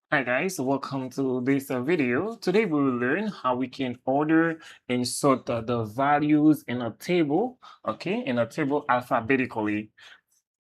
Hi guys, welcome to this video. Today we will learn how we can order and sort the values in a table, okay, in a table alphabetically.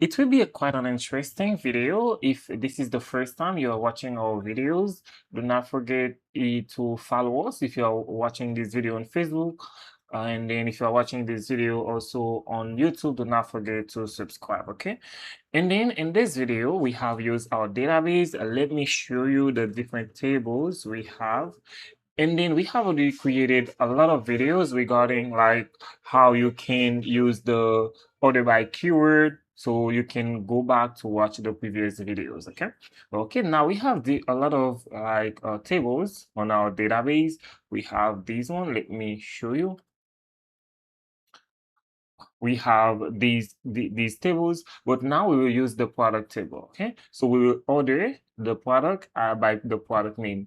It will be quite an interesting video. If this is the first time you are watching our videos, do not forget to follow us if you are watching this video on Facebook. And then if you are watching this video also on YouTube, do not forget to subscribe, okay? And then in this video, we have used our database. Let me show you the different tables we have. And then we have already created a lot of videos regarding like how you can use the order by keyword. So you can go back to watch the previous videos, okay? Okay, now we have a lot of like tables on our database. We have this one. Let me show you. We have these tables, but now we will use the product table, okay? So we will order the product by the product name.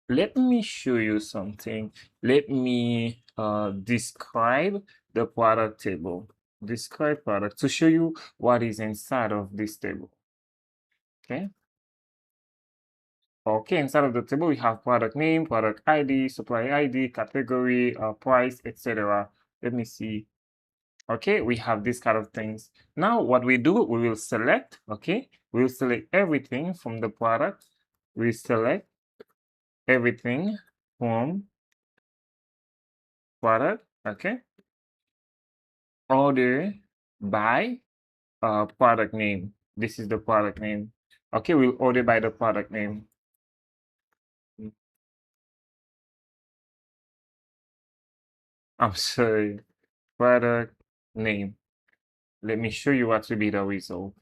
Let me show you something. Let me describe the product table. Describe product to show you what is inside of this table, okay? Okay, inside of the table, we have product name, product ID, supply ID, category, price, etc. Let me see. Okay, we have this kind of things. Now what we do, we will select, okay? We'll select everything from the product. We select everything from product, okay? Order by product name. This is the product name. Okay, we'll order by the product name. I'm sorry, product name. Let me show you what will be the result.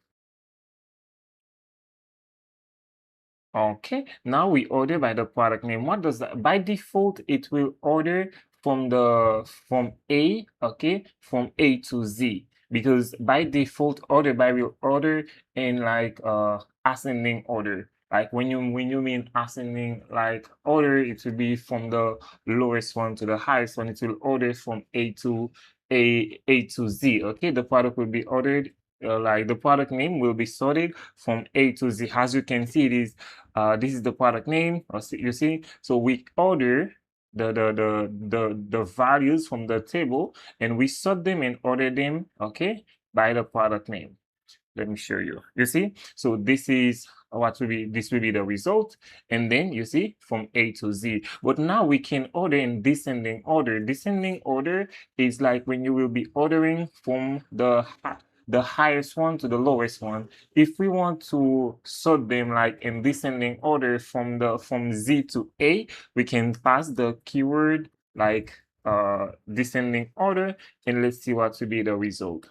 Okay, now we order by the product name. What does that? By default, it will order from A, okay, from A to Z, because by default order by will order in like ascending order. Like when you mean ascending like order, it will be from the lowest one to the highest one. It will order from A to Z. Okay, the product will be ordered like the product name will be sorted from A to Z. As you can see, this is the product name. You see, so we order the values from the table and we sort them and order them, okay, by the product name. Let me show you. You see, so this is what will be the result, and then you see from A to Z. But now we can order in descending order. Descending order is like when you will be ordering from the highest one to the lowest one. If we want to sort them like in descending order from Z to A, we can pass the keyword like descending order, and let's see what will be the result.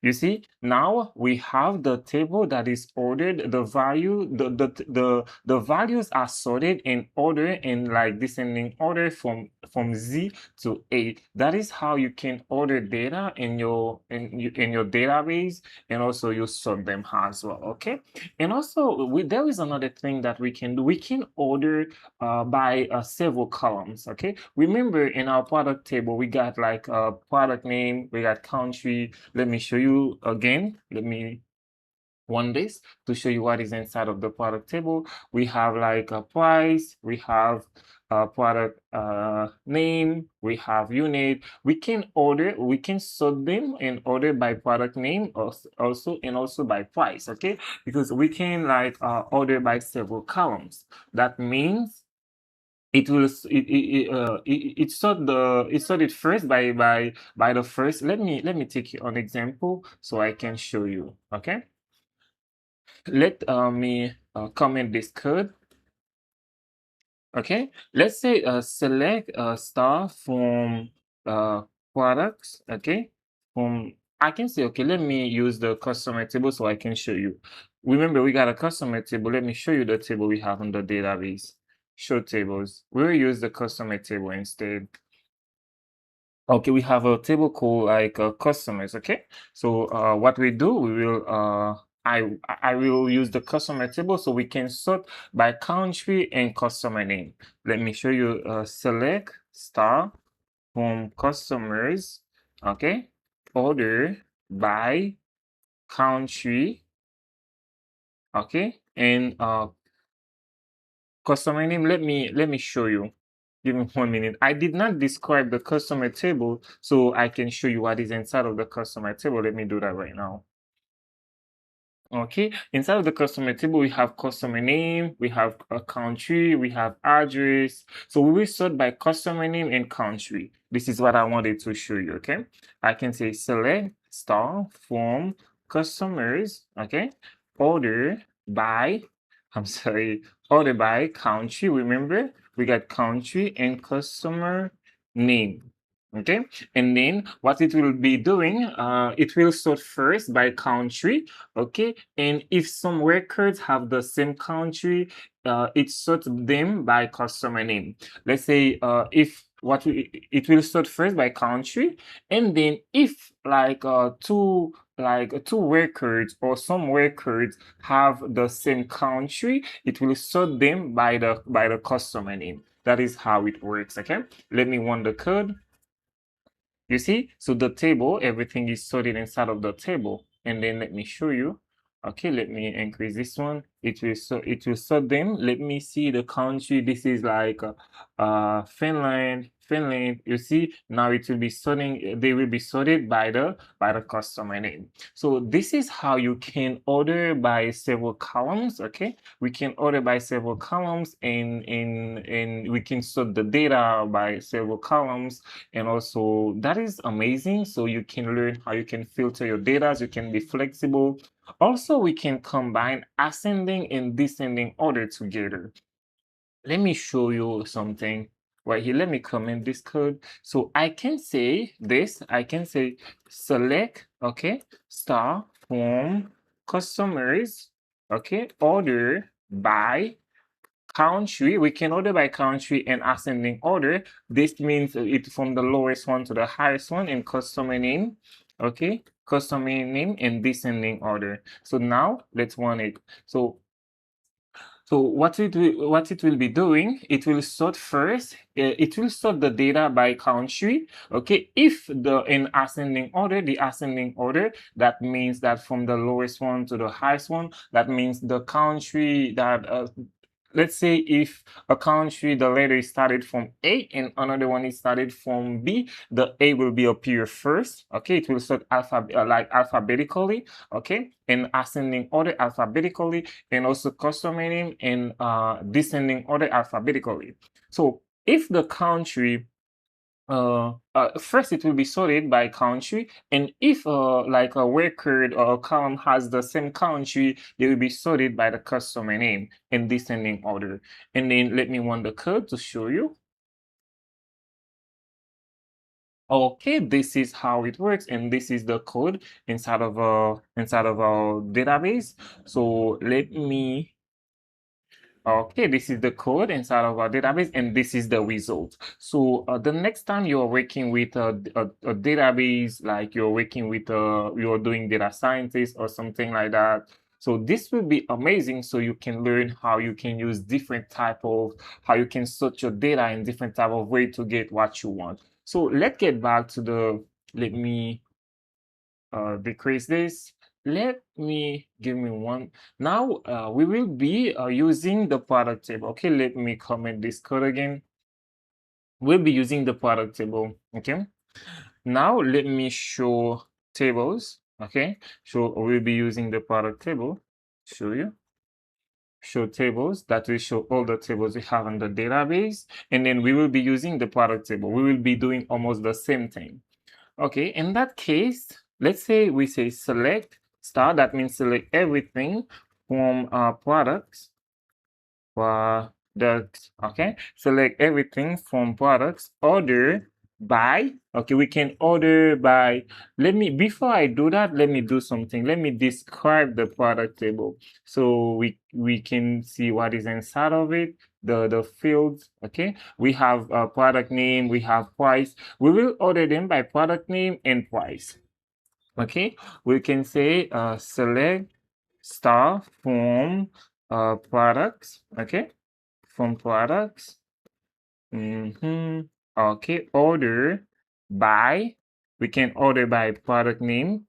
You see, now we have the table that is ordered. The values are sorted in order in like descending order from Z to A. That is how you can order data in your database, and also you sort them as well. Okay, and also there is another thing that we can do. We can order by several columns. Okay, remember in our product table we got like product name, we got country. Let me show you again. Let me run this to show you what is inside of the product table. We have like a price, we have a product name, we have unit. We can sort them and order by product name also and also by price, okay? Because we can like order by several columns. That means it will it sorted first by the first. Let me take you an example so I can show you. Okay, let me comment this code. Okay, let's say select star from products. Okay, from I can say, okay, let me use the customer table so I can show you. Remember, we got a customer table. Let me show you the table we have in the database. Show tables. We'll use the customer table instead. Okay, we have a table called like customers. Okay, so what we do, we will I will use the customer table so we can sort by country and customer name. Let me show you. Select star from customers. Okay, order by country. Okay, and customer name. Let me show you. Give me 1 minute. I did not describe the customer table, so I can show you what is inside of the customer table. Let me do that right now. Okay, inside of the customer table, we have customer name, we have a country, we have address. So we will sort by customer name and country. This is what I wanted to show you. Okay, I can say select star from customers. Okay, order by, I'm sorry, order by country. Remember, we got country and customer name. Okay, and then what it will be doing, it will sort first by country. Okay, and if some records have the same country, it sorts them by customer name. Let's say if it will sort first by country, and then if like two records or some records have the same country, it will sort them by the customer name. That is how it works. Okay, let me run the code. You see, so the table, everything is sorted inside of the table. And then let me show you. Okay, let me increase this one. It will sort them. Let me see the country. This is like Finland. You see, now it will be sorting. They will be sorted by the customer name. So this is how you can order by several columns. Okay, we can order by several columns, and we can sort the data by several columns. And also that is amazing. So you can learn how you can filter your data, you can be flexible. Also, we can combine ascending and descending order together. Let me show you something right here. Let me comment this code. So I can say this, I can say select, okay, star from customers, okay, order by country. We can order by country and ascending order. This means it from the lowest one to the highest one in customer name. Okay, customer name in descending order. So now let's run it. So what it will be doing, it will sort first, it will sort the data by country. Okay, if the in ascending order, the ascending order, that means that from the lowest one to the highest one, that means the country that let's say if a country, the letter is started from A and another one is started from B, the A will be appear first. Okay, it will sort like alphabetically. Okay, in ascending order alphabetically, and also customer name in descending order alphabetically. So if the country first it will be sorted by country, and if like a record or a column has the same country, they will be sorted by the customer name in descending order. And then let me run the code to show you. Okay, this is how it works, and this is the code inside of our database. So let me Okay, this is the code inside of our database, and this is the result. So the next time you're working with a database, like you're working with you're doing data scientist or something like that. So this will be amazing. So you can learn how you can use different type of how you can sort your data in different type of way to get what you want. So let's get back to the. Let me decrease this. Let me give me one. Now we will be using the product table. Okay, let me comment this code again. We'll be using the product table. Okay, now let me show tables. Okay, so we'll be using the product table. Show you. Show tables, that will show all the tables we have in the database, and then we will be using the product table. We will be doing almost the same thing. Okay, in that case, let's say we say select star, that means select everything from products, okay? Select everything from products, order by, okay, we can order by, before I do that, let me do something. Let me describe the product table so we can see what is inside of it, the fields, okay? We have product name, we have price. We will order them by product name and price, okay? We can say select star from products, okay? From products. Okay, order by, we can order by product name,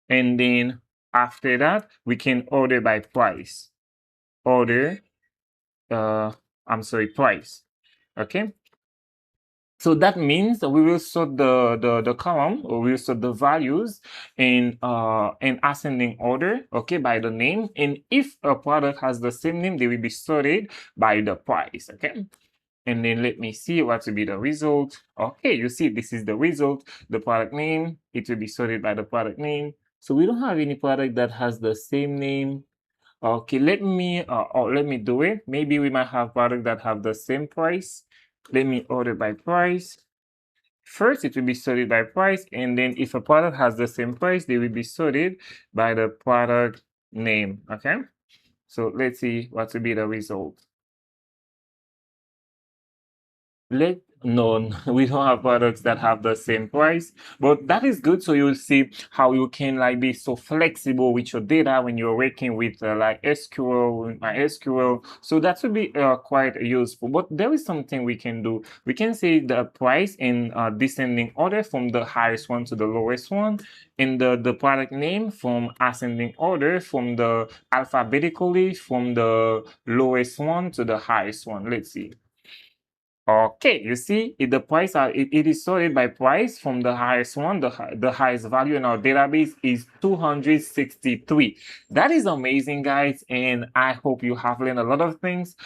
And then after that, we can order by price. Order, price. Okay. So that means we will sort the column, or we will sort the values in ascending order, okay, by the name. And if a product has the same name, they will be sorted by the price, okay. And then let me see what will be the result. Okay, you see, this is the result. The product name, it will be sorted by the product name. So we don't have any product that has the same name. Okay, let me do it. Maybe we might have products that have the same price. Let me order by price. First, it will be sorted by price, and then if a product has the same price, they will be sorted by the product name. Okay, so let's see what will be the result. No, we don't have products that have the same price, but that is good. So you'll see how you can like be so flexible with your data when you're working with like SQL, MySQL. So that would be quite useful. But there is something we can do. We can say the price in descending order from the highest one to the lowest one, and the product name from ascending order from the alphabetically from the lowest one to the highest one. Let's see. Okay, you see, the price it is sorted by price from the highest one. The highest value in our database is 263. That is amazing, guys, and I hope you have learned a lot of things.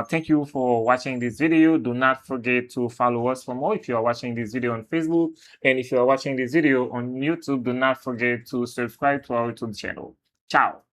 Thank you for watching this video. Do not forget to follow us for more if you are watching this video on Facebook, and if you are watching this video on YouTube, do not forget to subscribe to our YouTube channel. Ciao.